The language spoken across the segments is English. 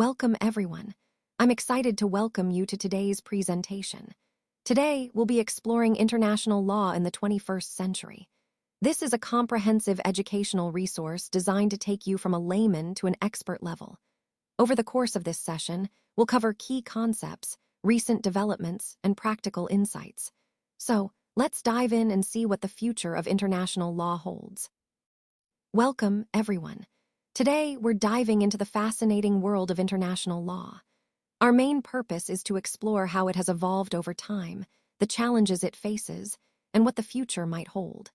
Welcome, everyone. I'm excited to welcome you to today's presentation. Today, we'll be exploring international law in the 21st century. This is a comprehensive educational resource designed to take you from a layman to an expert level. Over the course of this session, we'll cover key concepts, recent developments, and practical insights. So, let's dive in and see what the future of international law holds. Welcome, everyone. Today, we're diving into the fascinating world of international law. Our main purpose is to explore how it has evolved over time, the challenges it faces, and what the future might hold.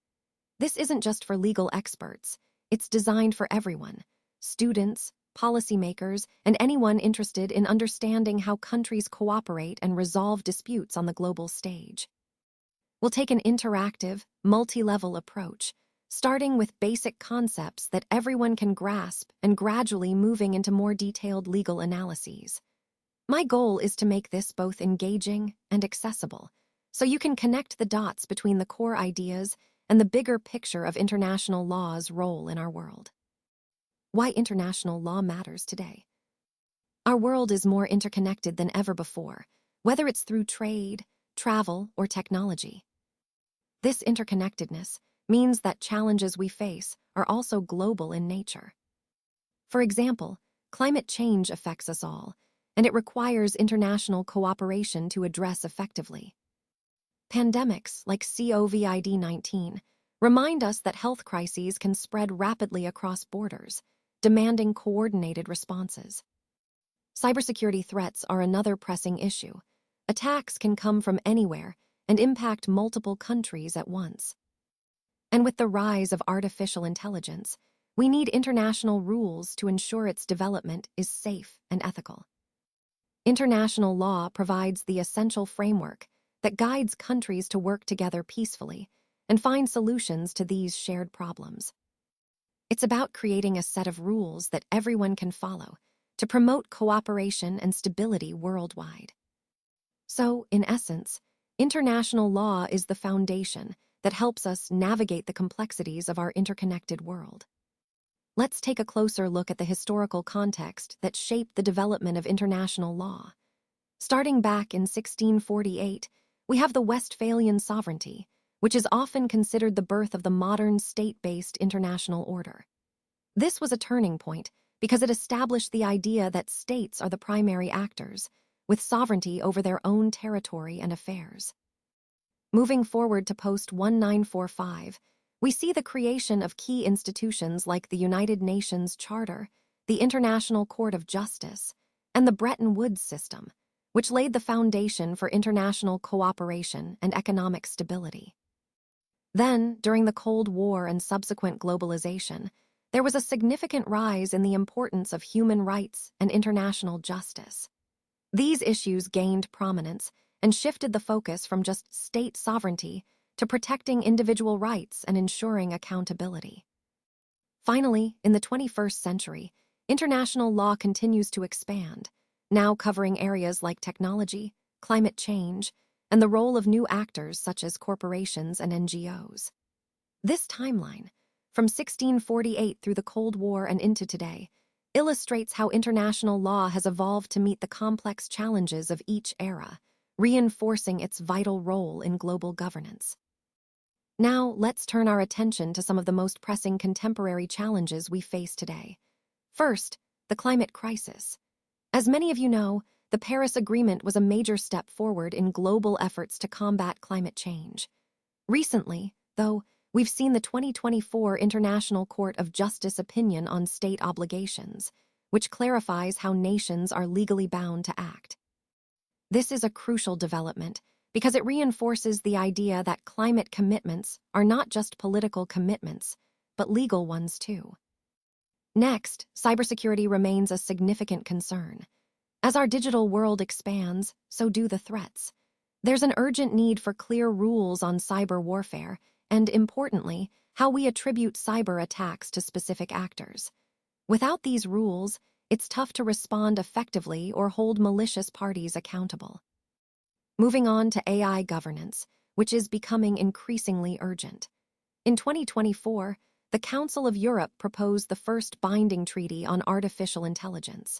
This isn't just for legal experts. It's designed for everyone: students, policymakers, and anyone interested in understanding how countries cooperate and resolve disputes on the global stage. We'll take an interactive, multi-level approach, starting with basic concepts that everyone can grasp and gradually moving into more detailed legal analyses. My goal is to make this both engaging and accessible, so you can connect the dots between the core ideas and the bigger picture of international law's role in our world. Why international law matters today. Our world is more interconnected than ever before, whether it's through trade, travel, or technology. This interconnectedness means that challenges we face are also global in nature. For example, climate change affects us all, and it requires international cooperation to address effectively. Pandemics like COVID-19 remind us that health crises can spread rapidly across borders, demanding coordinated responses. Cybersecurity threats are another pressing issue. Attacks can come from anywhere and impact multiple countries at once. And with the rise of artificial intelligence, we need international rules to ensure its development is safe and ethical. International law provides the essential framework that guides countries to work together peacefully and find solutions to these shared problems. It's about creating a set of rules that everyone can follow to promote cooperation and stability worldwide. So, in essence, international law is the foundation that helps us navigate the complexities of our interconnected world. Let's take a closer look at the historical context that shaped the development of international law. Starting back in 1648, we have the Westphalian sovereignty, which is often considered the birth of the modern state-based international order. This was a turning point because it established the idea that states are the primary actors, with sovereignty over their own territory and affairs. Moving forward to post-1945, we see the creation of key institutions like the United Nations Charter, the International Court of Justice, and the Bretton Woods system, which laid the foundation for international cooperation and economic stability. Then, during the Cold War and subsequent globalization, there was a significant rise in the importance of human rights and international justice. These issues gained prominence and shifted the focus from just state sovereignty to protecting individual rights and ensuring accountability. Finally, in the 21st century, international law continues to expand, now covering areas like technology, climate change, and the role of new actors such as corporations and NGOs. This timeline, from 1648 through the Cold War and into today, illustrates how international law has evolved to meet the complex challenges of each era, reinforcing its vital role in global governance. Now, let's turn our attention to some of the most pressing contemporary challenges we face today. First, the climate crisis. As many of you know, the Paris Agreement was a major step forward in global efforts to combat climate change. Recently, though, we've seen the 2024 International Court of Justice opinion on state obligations, which clarifies how nations are legally bound to act. This is a crucial development because it reinforces the idea that climate commitments are not just political commitments, but legal ones too. Next, cybersecurity remains a significant concern. As our digital world expands, so do the threats. There's an urgent need for clear rules on cyber warfare and, importantly, how we attribute cyber attacks to specific actors. Without these rules, it's tough to respond effectively or hold malicious parties accountable. Moving on to AI governance, which is becoming increasingly urgent. In 2024, the Council of Europe proposed the first binding treaty on artificial intelligence.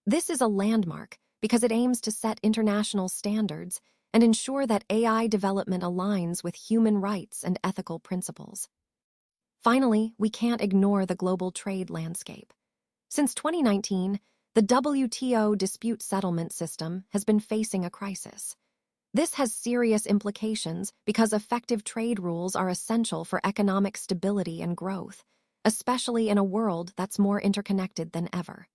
This is a landmark because it aims to set international standards and ensure that AI development aligns with human rights and ethical principles. Finally, we can't ignore the global trade landscape. Since 2019, the WTO dispute settlement system has been facing a crisis. This has serious implications because effective trade rules are essential for economic stability and growth, especially in a world that's more interconnected than ever.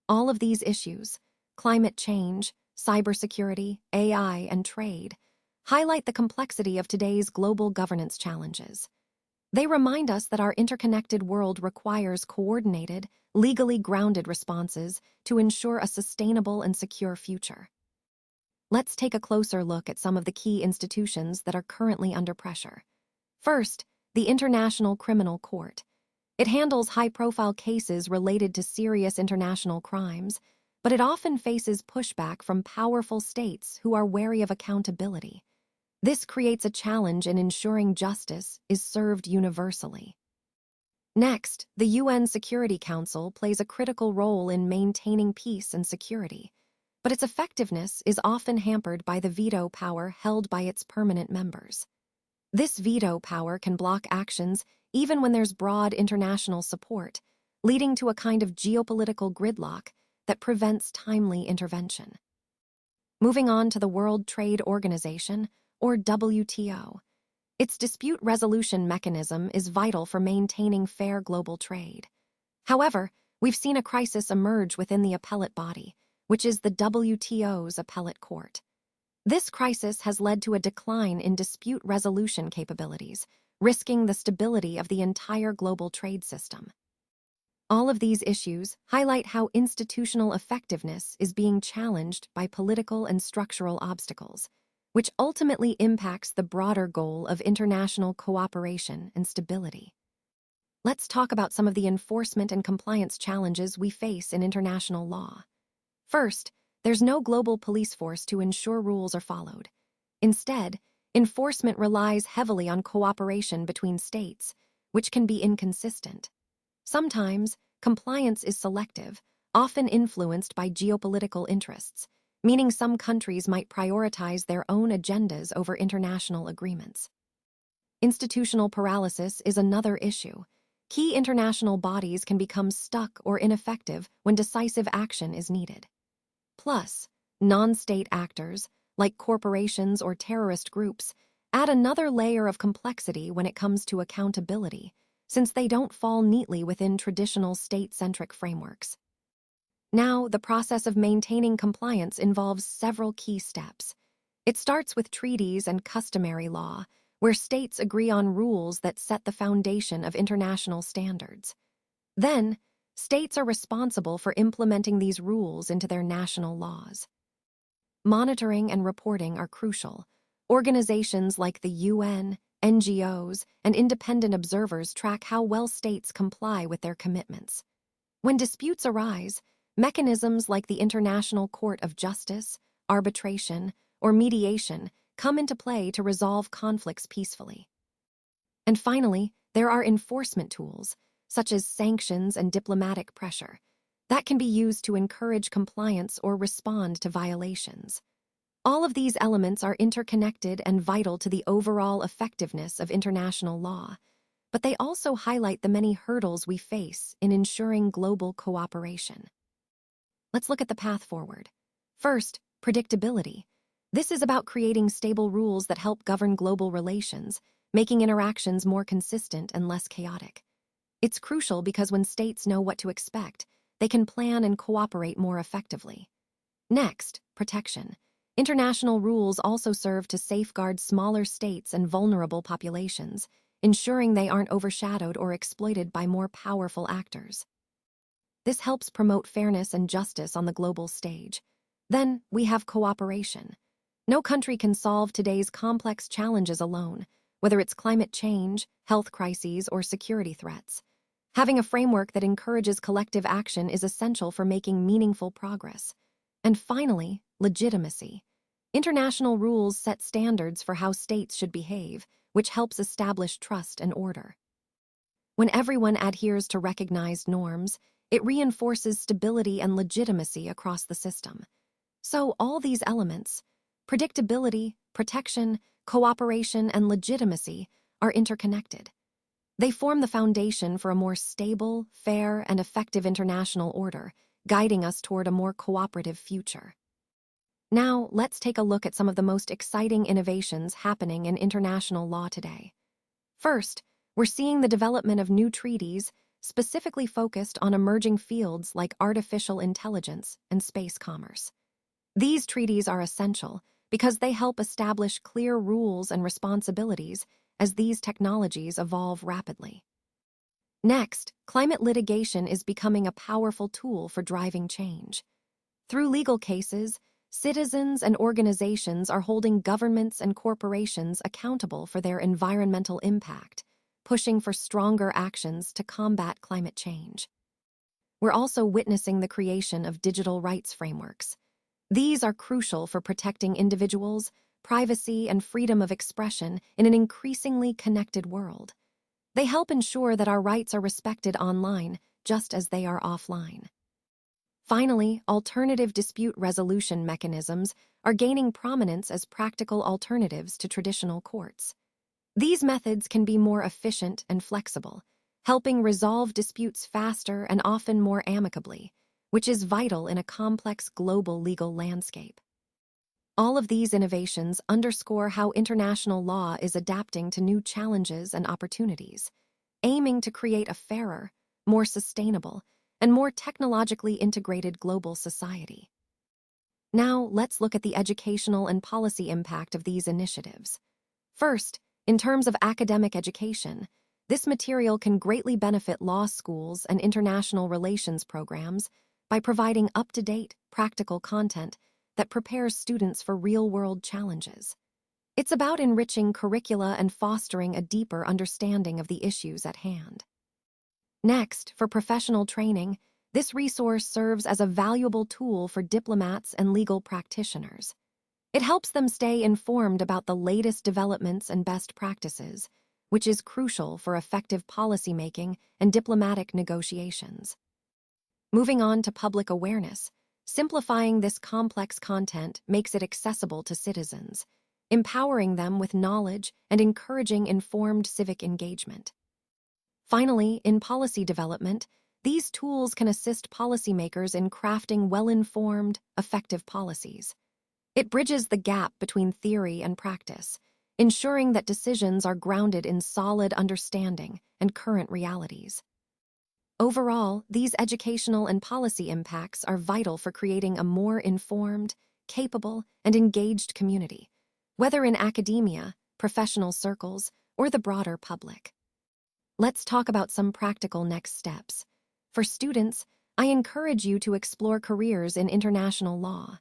All of these issues, climate change, cybersecurity, AI, and trade, highlight the complexity of today's global governance challenges. They remind us that our interconnected world requires coordinated, legally grounded responses to ensure a sustainable and secure future. Let's take a closer look at some of the key institutions that are currently under pressure. First, the International Criminal Court. It handles high-profile cases related to serious international crimes, but it often faces pushback from powerful states who are wary of accountability. This creates a challenge in ensuring justice is served universally. Next, the UN Security Council plays a critical role in maintaining peace and security, but its effectiveness is often hampered by the veto power held by its permanent members. This veto power can block actions even when there's broad international support, leading to a kind of geopolitical gridlock that prevents timely intervention. Moving on to the World Trade Organization, or WTO. Its dispute resolution mechanism is vital for maintaining fair global trade. However, we've seen a crisis emerge within the appellate body, which is the WTO's appellate court. This crisis has led to a decline in dispute resolution capabilities, risking the stability of the entire global trade system. All of these issues highlight how institutional effectiveness is being challenged by political and structural obstacles, which ultimately impacts the broader goal of international cooperation and stability. Let's talk about some of the enforcement and compliance challenges we face in international law. First, there's no global police force to ensure rules are followed. Instead, enforcement relies heavily on cooperation between states, which can be inconsistent. Sometimes, compliance is selective, often influenced by geopolitical interests, meaning some countries might prioritize their own agendas over international agreements. Institutional paralysis is another issue. Key international bodies can become stuck or ineffective when decisive action is needed. Plus, non-state actors, like corporations or terrorist groups, add another layer of complexity when it comes to accountability, since they don't fall neatly within traditional state-centric frameworks. Now, the process of maintaining compliance involves several key steps. It starts with treaties and customary law, where states agree on rules that set the foundation of international standards. Then, states are responsible for implementing these rules into their national laws. Monitoring and reporting are crucial. Organizations like the UN, NGOs, and independent observers track how well states comply with their commitments. When disputes arise, mechanisms like the International Court of Justice, arbitration, or mediation come into play to resolve conflicts peacefully. And finally, there are enforcement tools, such as sanctions and diplomatic pressure, that can be used to encourage compliance or respond to violations. All of these elements are interconnected and vital to the overall effectiveness of international law, but they also highlight the many hurdles we face in ensuring global cooperation. Let's look at the path forward. First, predictability. This is about creating stable rules that help govern global relations, making interactions more consistent and less chaotic. It's crucial because when states know what to expect, they can plan and cooperate more effectively. Next, protection. International rules also serve to safeguard smaller states and vulnerable populations, ensuring they aren't overshadowed or exploited by more powerful actors. This helps promote fairness and justice on the global stage. Then, we have cooperation. No country can solve today's complex challenges alone, whether it's climate change, health crises, or security threats. Having a framework that encourages collective action is essential for making meaningful progress. And finally, legitimacy. International rules set standards for how states should behave, which helps establish trust and order. When everyone adheres to recognized norms, It reinforces stability and legitimacy across the system. So all these elements, predictability, protection, cooperation, and legitimacy, are interconnected. They form the foundation for a more stable, fair, and effective international order, guiding us toward a more cooperative future. Now, let's take a look at some of the most exciting innovations happening in international law today. First, we're seeing the development of new treaties specifically focused on emerging fields like artificial intelligence and space commerce. These treaties are essential because they help establish clear rules and responsibilities as these technologies evolve rapidly. Next, climate litigation is becoming a powerful tool for driving change. Through legal cases, citizens and organizations are holding governments and corporations accountable for their environmental impact, pushing for stronger actions to combat climate change. We're also witnessing the creation of digital rights frameworks. These are crucial for protecting individuals, privacy, and freedom of expression in an increasingly connected world. They help ensure that our rights are respected online just as they are offline. Finally, alternative dispute resolution mechanisms are gaining prominence as practical alternatives to traditional courts. These methods can be more efficient and flexible, helping resolve disputes faster and often more amicably, which is vital in a complex global legal landscape. All of these innovations underscore how international law is adapting to new challenges and opportunities, aiming to create a fairer, more sustainable, and more technologically integrated global society. Now, let's look at the educational and policy impact of these initiatives. First, in terms of academic education, this material can greatly benefit law schools and international relations programs by providing up-to-date, practical content that prepares students for real-world challenges. It's about enriching curricula and fostering a deeper understanding of the issues at hand. Next, for professional training, this resource serves as a valuable tool for diplomats and legal practitioners. It helps them stay informed about the latest developments and best practices, which is crucial for effective policymaking and diplomatic negotiations. Moving on to public awareness, simplifying this complex content makes it accessible to citizens, empowering them with knowledge and encouraging informed civic engagement. Finally, in policy development, these tools can assist policymakers in crafting well-informed, effective policies. It bridges the gap between theory and practice, ensuring that decisions are grounded in solid understanding and current realities. Overall, these educational and policy impacts are vital for creating a more informed, capable, and engaged community, whether in academia, professional circles, or the broader public. Let's talk about some practical next steps. For students, I encourage you to explore careers in international law.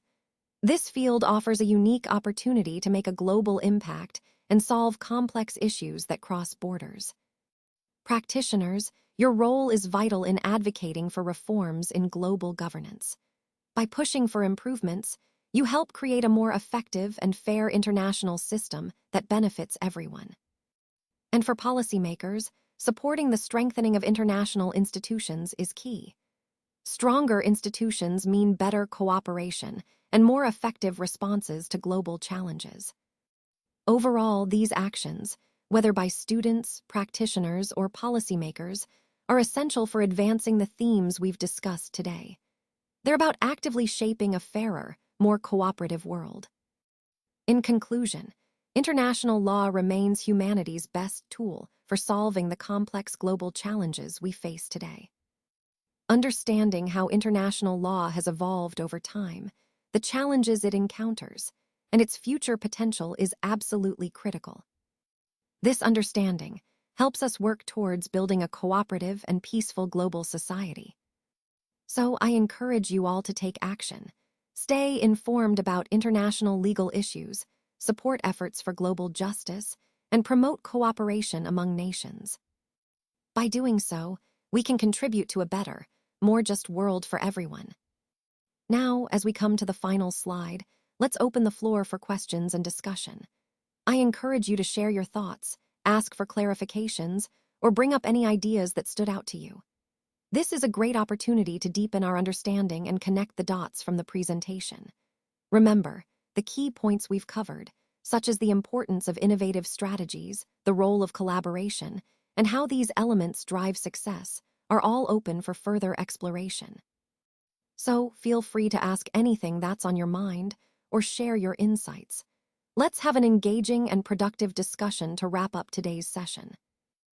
This field offers a unique opportunity to make a global impact and solve complex issues that cross borders. Practitioners, your role is vital in advocating for reforms in global governance. By pushing for improvements, you help create a more effective and fair international system that benefits everyone. And for policymakers, supporting the strengthening of international institutions is key. Stronger institutions mean better cooperation and more effective responses to global challenges. Overall, these actions, whether by students, practitioners, or policymakers, are essential for advancing the themes we've discussed today. They're about actively shaping a fairer, more cooperative world. In conclusion, international law remains humanity's best tool for solving the complex global challenges we face today. Understanding how international law has evolved over time, the challenges it encounters, and its future potential is absolutely critical. This understanding helps us work towards building a cooperative and peaceful global society. So I encourage you all to take action. Stay informed about international legal issues, support efforts for global justice, and promote cooperation among nations. By doing so, we can contribute to a better, more just world for everyone. Now, as we come to the final slide, let's open the floor for questions and discussion. I encourage you to share your thoughts, ask for clarifications, or bring up any ideas that stood out to you. This is a great opportunity to deepen our understanding and connect the dots from the presentation. Remember, the key points we've covered, such as the importance of innovative strategies, the role of collaboration, and how these elements drive success, are all open for further exploration. So feel free to ask anything that's on your mind or share your insights. Let's have an engaging and productive discussion to wrap up today's session.